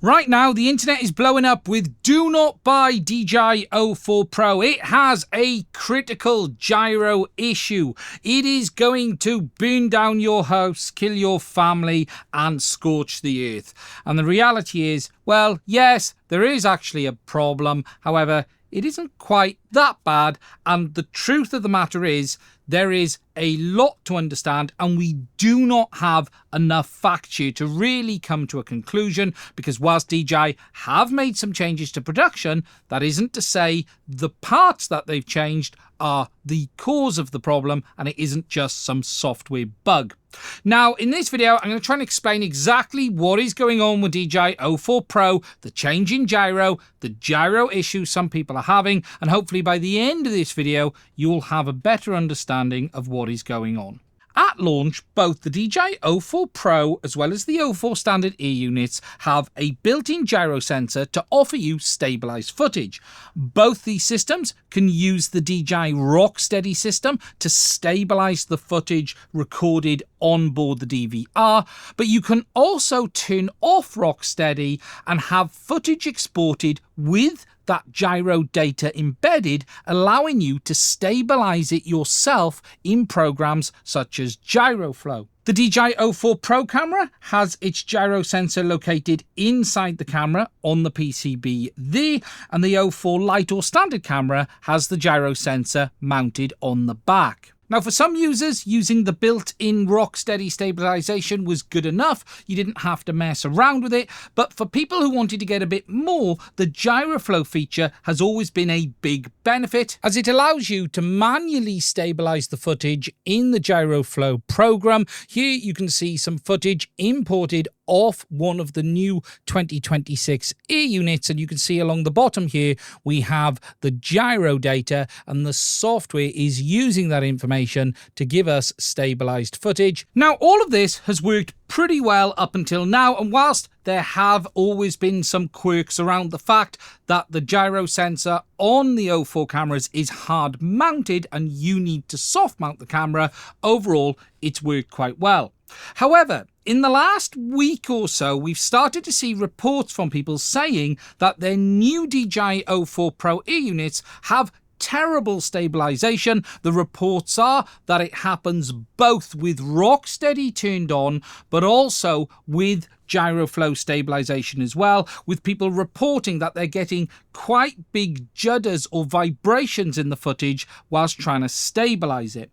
Right now, the internet is blowing up with "Do not buy DJI O4 Pro. It has a critical gyro issue. It is going to burn down your house, kill your family, and scorch the earth." And the reality is, well, yes, there is actually a problem. However, it isn't quite that bad. And the truth of the matter is, there is a lot to understand, and we do not have enough facts here to really come to a conclusion, because whilst DJI have made some changes to production, that isn't to say the parts that they've changed are the cause of the problem, and it isn't just some software bug. Now, in this video, I'm going to try and explain exactly what is going on with DJI O4 Pro, the change in gyro, the gyro issue some people are having, and hopefully by the end of this video, you'll have a better understanding of what is going on. At launch, both the DJI O4 Pro as well as the O4 standard ear units have a built-in gyro sensor to offer you stabilized footage. Both these systems can use the DJI Rocksteady system to stabilize the footage recorded on board the DVR, but you can also turn off Rocksteady and have footage exported with that gyro data embedded, allowing you to stabilize it yourself in programs such as GyroFlow. The DJI O4 Pro camera has its gyro sensor located inside the camera on the PCB there, and the O4 Lite or standard camera has the gyro sensor mounted on the back. Now, for some users, using the built-in Rocksteady stabilization was good enough. You didn't have to mess around with it. But for people who wanted to get a bit more, the GyroFlow feature has always been a big benefit, as it allows you to manually stabilize the footage in the GyroFlow program. Here you can see some footage imported off one of the new 2026 ear units, and you can see along the bottom here we have the gyro data, and the software is using that information to give us stabilized footage. Now, all of this has worked pretty well up until now, and whilst there have always been some quirks around the fact that the gyro sensor on the O4 cameras is hard mounted and you need to soft mount the camera, overall it's worked quite well. However, in the last week or so, we've started to see reports from people saying that their new DJI O4 Pro ear units have terrible stabilization. The reports are that it happens both with Rocksteady turned on, but also with GyroFlow stabilization as well, with people reporting that they're getting quite big judders or vibrations in the footage whilst trying to stabilize it.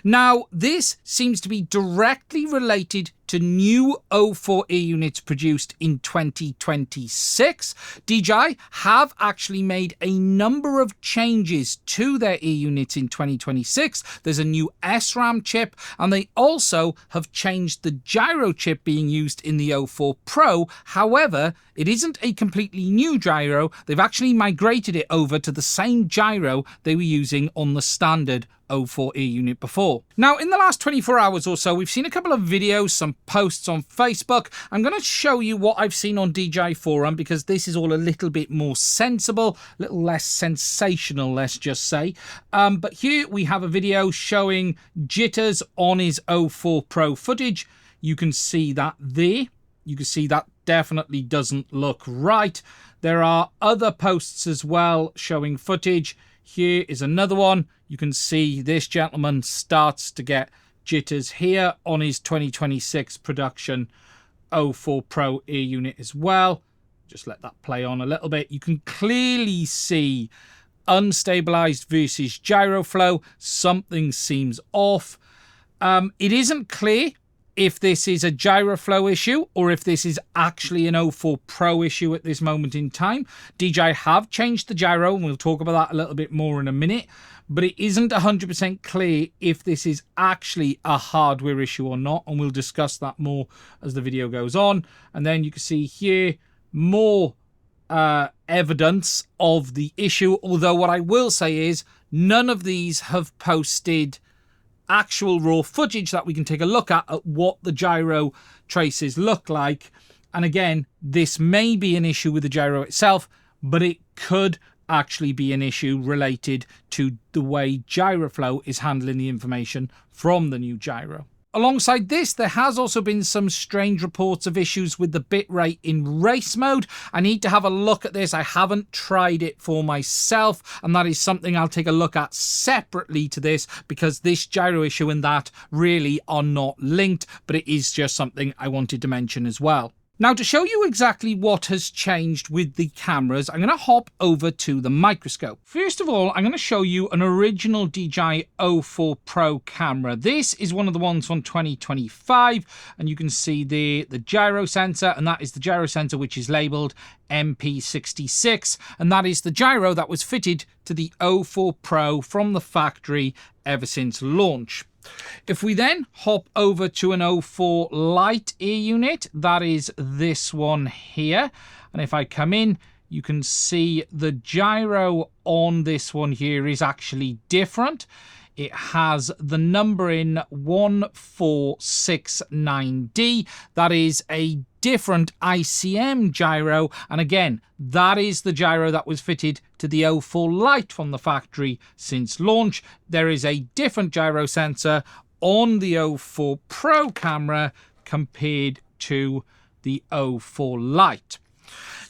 Now, this seems to be directly related to new O4 ear units produced in 2026. DJI have actually made a number of changes to their ear units in 2026. There's a new SRAM chip, and they also have changed the gyro chip being used in the O4 Pro. However, it isn't a completely new gyro. They've actually migrated it over to the same gyro they were using on the standard O4 ear unit before. Now, in the last 24 hours or so, we've seen a couple of videos, some posts on Facebook. I'm going to show you what I've seen on DJI Forum, because this is all a little bit more sensible, a little less sensational, let's just say. But here we have a video showing jitters on his O4 Pro footage. You can see that there. You can see that definitely doesn't look right. There are other posts as well showing footage. Here is another one. You can see this gentleman starts to get jitters here on his 2026 production O4 Pro ear unit as well. Just let that play on a little bit. You can clearly see unstabilized versus GyroFlow. Something seems off. It isn't clear if this is a GyroFlow issue or if this is actually an O4 Pro issue at this moment in time. DJI have changed the gyro, and we'll talk about that a little bit more in a minute, but it isn't 100% clear if this is actually a hardware issue or not, and we'll discuss that more as the video goes on. And then you can see here more evidence of the issue, although what I will say is none of these have posted actual raw footage that we can take a look at what the gyro traces look like. And again, this may be an issue with the gyro itself, but it could actually be an issue related to the way GyroFlow is handling the information from the new gyro. Alongside this, there has also been some strange reports of issues with the bitrate in race mode. I need to have a look at this. I haven't tried it for myself, and that is something I'll take a look at separately to this, because this gyro issue and that really are not linked, but it is just something I wanted to mention as well. Now, to show you exactly what has changed with the cameras, I'm going to hop over to the microscope. First of all, I'm going to show you an original DJI O4 Pro camera. This is one of the ones from 2025, and you can see the gyro sensor, and that is the gyro sensor which is labeled MP66, and that is the gyro that was fitted to the O4 Pro from the factory ever since launch. If we then hop over to an O4 Lite ear unit, that is this one here. And if I come in, you can see the gyro on this one here is actually different. It has the number in 1469D. That is a different ICM gyro, and again, that is the gyro that was fitted to the O4 Lite from the factory since launch. There is a different gyro sensor on the O4 Pro camera compared to the O4 Lite.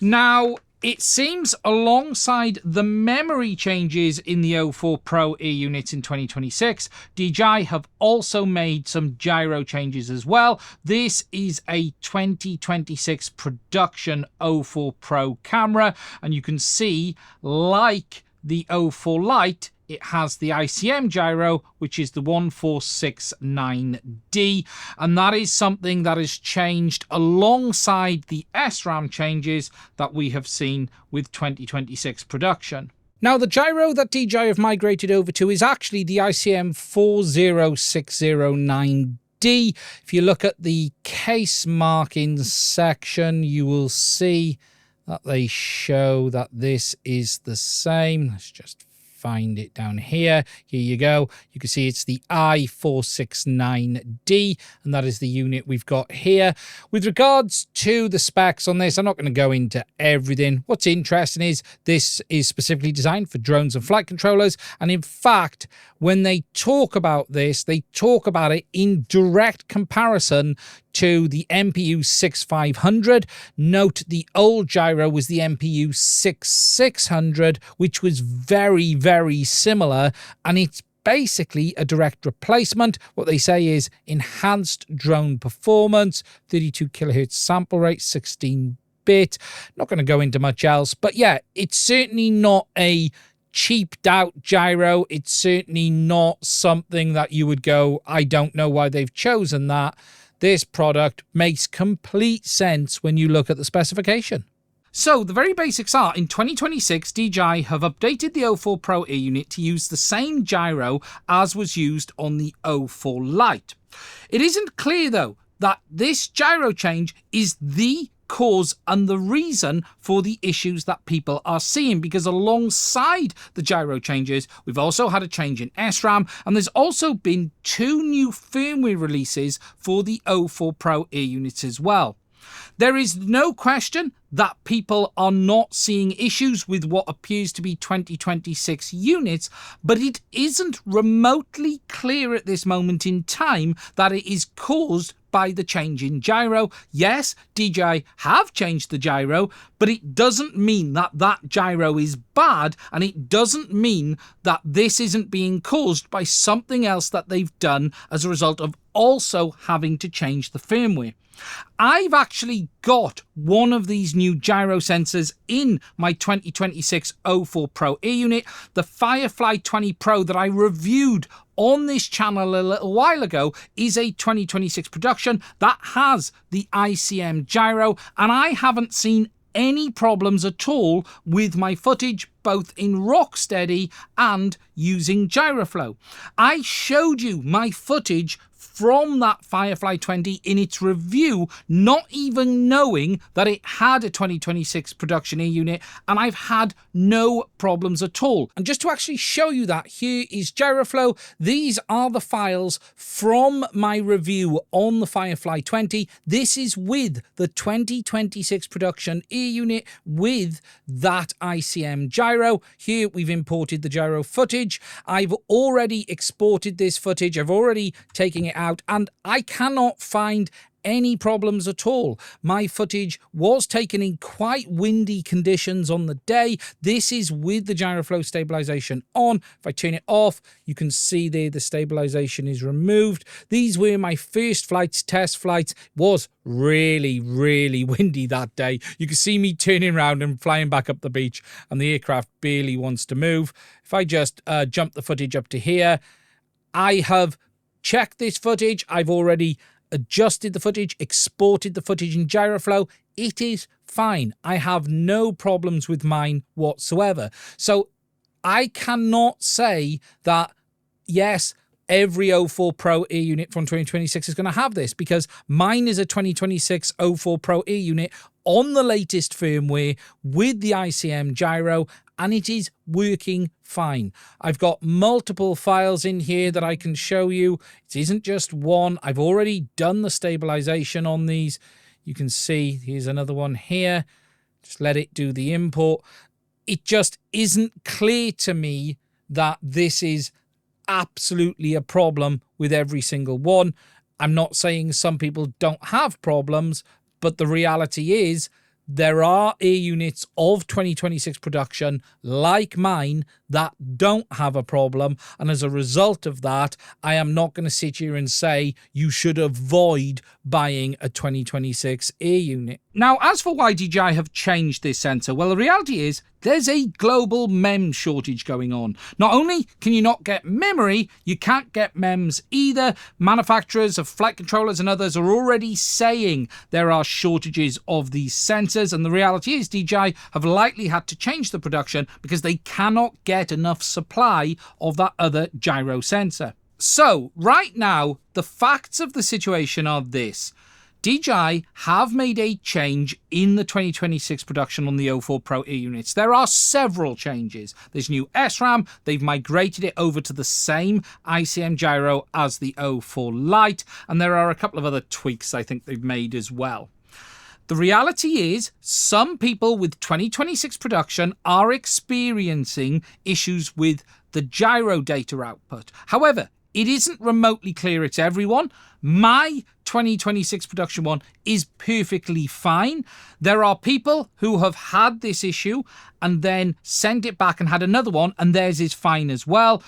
Now, it seems alongside the memory changes in the O4 Pro ear units in 2026, DJI have also made some gyro changes as well. This is a 2026 production O4 Pro camera, and you can see, like the O4 Lite, it has the ICM gyro, which is the 1469D, and that is something that has changed alongside the SRAM changes that we have seen with 2026 production. Now, the gyro that DJI have migrated over to is actually the ICM 40609D. If you look at the case markings section, you will see that they show that this is the same. Let's just find it down here. Here you go. You can see it's the I469D, and that is the unit we've got here. With regards to the specs on this, I'm not going to go into everything. What's interesting is this is specifically designed for drones and flight controllers, and in fact, when they talk about this, they talk about it in direct comparison to the MPU 6500. Note the old gyro was the MPU 6600, which was very, very similar, and it's basically a direct replacement. What they say is enhanced drone performance, 32 kilohertz sample rate, 16-bit. Not going to go into much else, but yeah, it's certainly not a cheaped out gyro. It's certainly not something that you would go, I don't know why they've chosen that. This product makes complete sense when you look at the specification. So the very basics are, in 2026, DJI have updated the O4 Pro ear unit to use the same gyro as was used on the O4 Lite. It isn't clear, though, that this gyro change is the cause and the reason for the issues that people are seeing, because alongside the gyro changes, we've also had a change in SRAM, and there's also been 2 new firmware releases for the O4 Pro ear units as well. There is no question that people are not seeing issues with what appears to be 2026 units, but it isn't remotely clear at this moment in time that it is caused by the change in gyro. Yes, DJI have changed the gyro, but it doesn't mean that that gyro is bad, and it doesn't mean that this isn't being caused by something else that they've done as a result of also having to change the firmware. I've actually got one of these new gyro sensors in my 2026 O4 Pro ear unit, the Firefly 20 Pro that I reviewed on this channel a little while ago is a 2026 production that has the ICM gyro, and I haven't seen any problems at all with my footage, both in Rocksteady and using Gyroflow. I showed you my footage from that Firefly 20 in its review, not even knowing that it had a 2026 production ear unit, and I've had no problems at all. And just to actually show you that, here is Gyroflow. These are the files from my review on the Firefly 20. This is with the 2026 production ear unit with that ICM gyro. Here we've imported the gyro footage. I've already exported this footage. I've already taken it it out, and I cannot find any problems at all. My footage was taken in quite windy conditions on the day. This is with the gyroflow stabilization on. If I turn it off, you can see there the stabilization is removed. These were my first flights, test flights. It was really, really windy that day. You can see me turning around and flying back up the beach, and the aircraft barely wants to move. If I just jump the footage up to here, I have checked this footage. I've already adjusted the footage, exported the footage in gyroflow. It is fine. I have no problems with mine whatsoever. So I cannot say that, yes, every O4 Pro air unit from 2026 is going to have this, because mine is a 2026 O4 Pro air unit on the latest firmware with the ICM gyro, and it is working fine. I've got multiple files in here that I can show you. It isn't just one. I've already done the stabilization on these. You can see, here's another one here. Just let it do the import. It just isn't clear to me that this is absolutely a problem with every single one. I'm not saying some people don't have problems, but the reality is there are air units of 2026 production like mine that don't have a problem, and as a result of that, I am not going to sit here and say you should avoid buying a 2026 air unit. Now, as for why DJI have changed this sensor, well, the reality is there's a global MEMS shortage going on. Not only can you not get memory, you can't get MEMS either. Manufacturers of flight controllers and others are already saying there are shortages of these sensors, and the reality is DJI have likely had to change the production because they cannot get enough supply of that other gyro sensor. So right now, the facts of the situation are this. DJI have made a change in the 2026 production on the O4 Pro air units. There are several changes. There's new SRAM. They've migrated it over to the same ICM gyro as the O4 Lite. And there are a couple of other tweaks I think they've made as well. The reality is some people with 2026 production are experiencing issues with the gyro data output. However, it isn't remotely clear it's everyone. My 2026 production one is perfectly fine. There are people who have had this issue and then sent it back and had another one, and theirs is fine as well.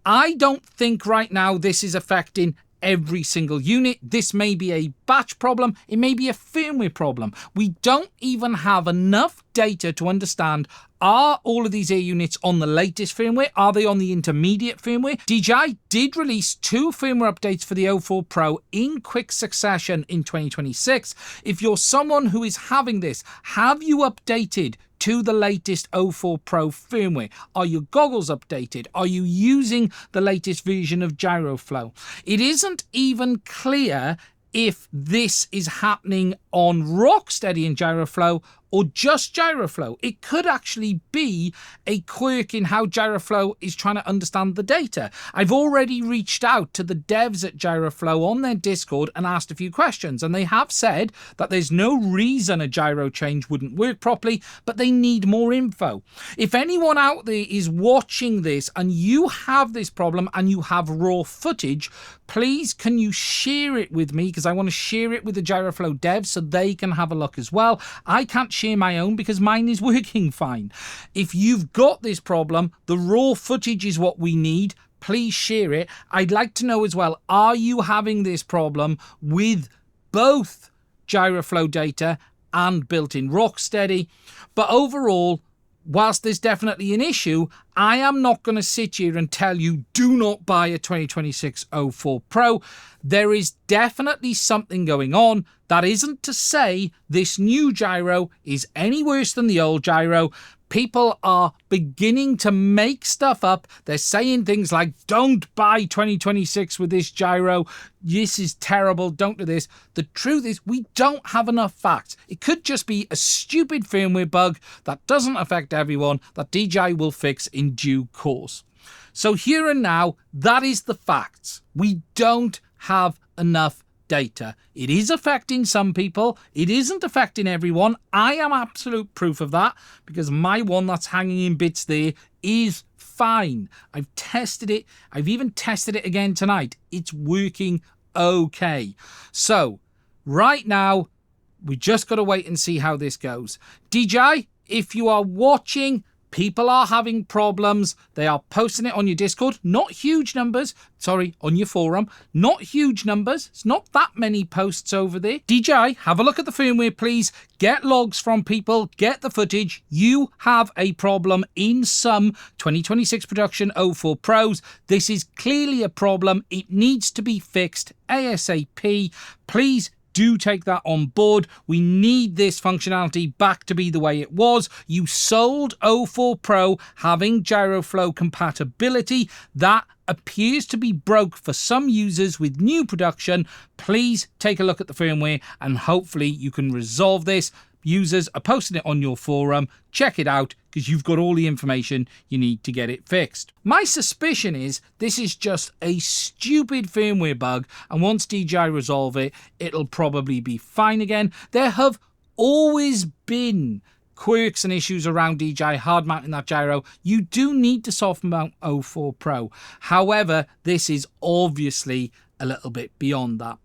I don't think right now this is affecting every single unit. This may be a batch problem. It may be a firmware problem. We don't even have enough data to understand, are all of these air units on the latest firmware? Are they on the intermediate firmware? DJI did release 2 firmware updates for the O4 Pro in quick succession in 2026. If you're someone who is having this, have you updated to the latest O4 Pro firmware? Are your goggles updated? Are you using the latest version of Gyroflow? It isn't even clear if this is happening on Rocksteady and Gyroflow or just Gyroflow. It could actually be a quirk in how Gyroflow is trying to understand the data. I've already reached out to the devs at Gyroflow on their Discord and asked a few questions, and they have said that there's no reason a gyro change wouldn't work properly, but they need more info. If anyone out there is watching this and you have this problem and you have raw footage, please can you share it with me, because I want to share it with the Gyroflow devs so they can have a look as well. I can't share my own because mine is working fine. If you've got this problem, the raw footage is what we need. Please share it. I'd like to know as well, are you having this problem with both Gyroflow data and built-in Rocksteady? But overall, whilst there's definitely an issue, I am not going to sit here and tell you do not buy a 2026 O4 Pro. There is definitely something going on. That isn't to say this new gyro is any worse than the old gyro. People are beginning to make stuff up. They're saying things like, don't buy 2026 with this gyro. This is terrible. Don't do this. The truth is we don't have enough facts. It could just be a stupid firmware bug that doesn't affect everyone that DJI will fix in due course. So here and now, that is the facts. We don't have enough data. It is affecting some people. It isn't affecting everyone. I am absolute proof of that because my one that's hanging in bits there is fine. I've tested it. I've even tested it again tonight. It's working okay. So right now, we just got to wait and see how this goes. DJI, if you are watching, people are having problems. They are posting it on your Discord. Not huge numbers. Sorry, on your forum. Not huge numbers. It's not that many posts over there. DJI, have a look at the firmware, please. Get logs from people. Get the footage. You have a problem in some 2026 production O4 Pros. This is clearly a problem. It needs to be fixed ASAP. Please do take that on board. We need this functionality back to be the way it was. You sold O4 Pro having GyroFlow compatibility. That appears to be broke for some users with new production. Please take a look at the firmware and hopefully you can resolve this. Users are posting it on your forum. Check it out because you've got all the information you need to get it fixed. My suspicion is this is just a stupid firmware bug, and once DJI resolve it, it'll probably be fine again. There have always been quirks and issues around DJI hard mounting that gyro. You do need to soft mount O4 Pro. However, this is obviously a little bit beyond that.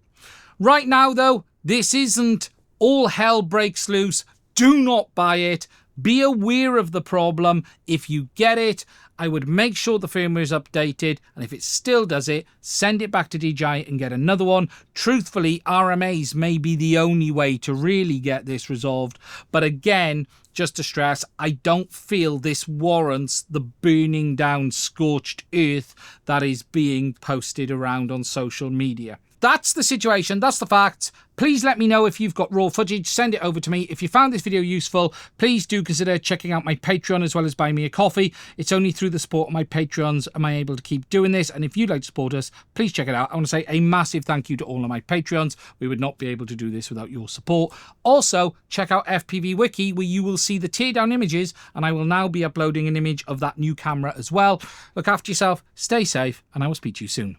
Right now though, this isn't all hell breaks loose. Do not buy it. Be aware of the problem. If you get it, I would make sure the firmware is updated, and if it still does it, send it back to DJI and get another one. Truthfully, RMAs may be the only way to really get this resolved. But again, just to stress, I don't feel this warrants the burning down scorched earth that is being posted around on social media. That's the situation. That's the facts. Please let me know if you've got raw footage. Send it over to me. If you found this video useful, please do consider checking out my Patreon as well as buying me a coffee. It's only through the support of my Patreons am I able to keep doing this. And if you'd like to support us, please check it out. I want to say a massive thank you to all of my Patreons. We would not be able to do this without your support. Also, check out FPV Wiki, where you will see the teardown images, and I will now be uploading an image of that new camera as well. Look after yourself, stay safe, and I will speak to you soon.